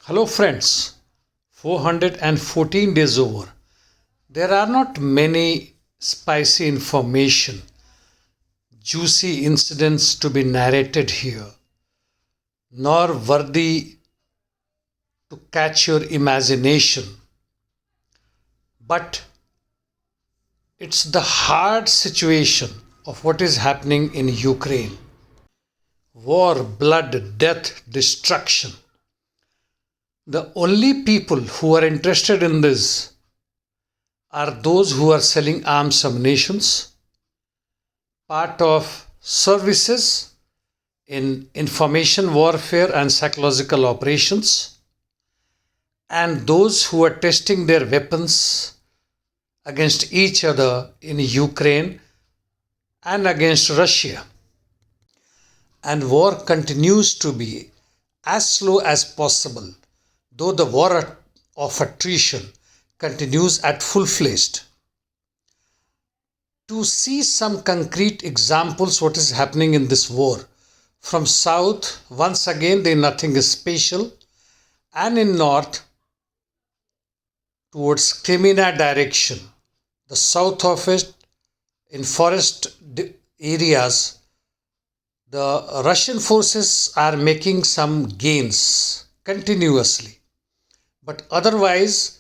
Hello friends, 414 days over. There are not many spicy information, juicy incidents to be narrated here, nor worthy to catch your imagination. But it's the hard situation of what is happening in Ukraine. War, blood, death, destruction. The only people who are interested in this are those who are selling arms ammunitions, part of services in information warfare and psychological operations, and those who are testing their weapons against each other in Ukraine and against Russia. And war continues to be as slow as possible, though the war of attrition continues at full-fledged. To see some concrete examples what is happening in this war, from south, once again there nothing is special, and in north, towards Kreminna direction, the south of it, in forest areas, the Russian forces are making some gains continuously. But otherwise,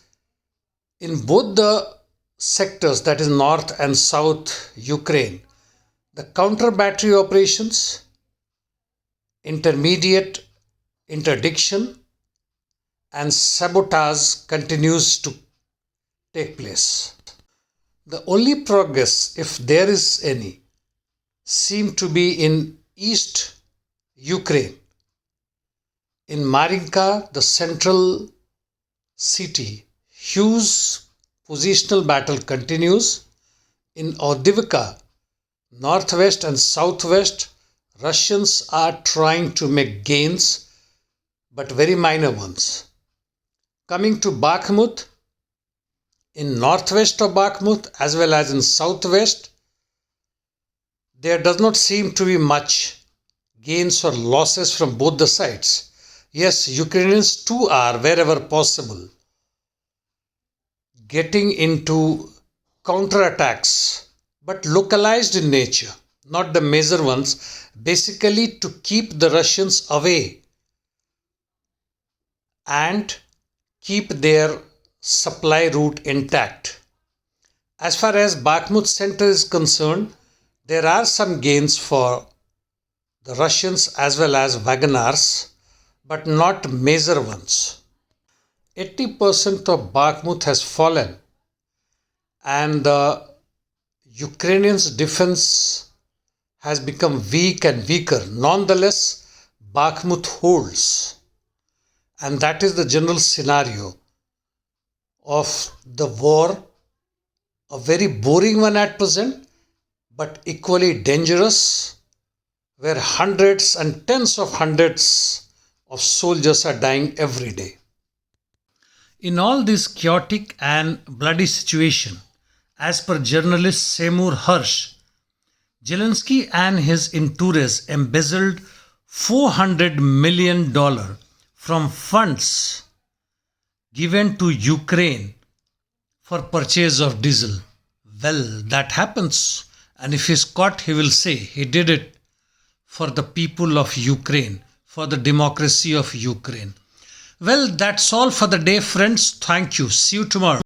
in both the sectors, that is north and south Ukraine, the counter battery operations, intermediate interdiction, and sabotage continues to take place. The only progress, if there is any, seem to be in East Ukraine. In Marinka, the central city, huge positional battle continues. In Avdiivka, northwest and southwest, Russians are trying to make gains, but very minor ones. Coming to Bakhmut, in northwest of Bakhmut as well as in southwest, there does not seem to be much gains or losses from both the sides. Yes, Ukrainians too are, wherever possible, getting into counterattacks, but localized in nature, not the major ones, basically to keep the Russians away and keep their supply route intact. As far as Bakhmut center is concerned, there are some gains for the Russians as well as Wagners, but not major ones. 80% of Bakhmut has fallen, and the Ukrainians' defense has become weak and weaker. Nonetheless, Bakhmut holds, and that is the general scenario of the war, a very boring one at present, but equally dangerous, where hundreds and tens of hundreds of soldiers are dying every day. In all this chaotic and bloody situation, as per journalist Seymour Hersh, Zelensky and his entourage embezzled $400 million from funds given to Ukraine for purchase of diesel. Well, that happens, and if he's caught, he will say he did it for the people of Ukraine, for the democracy of Ukraine. Well, that's all for the day, friends. Thank you. See you tomorrow.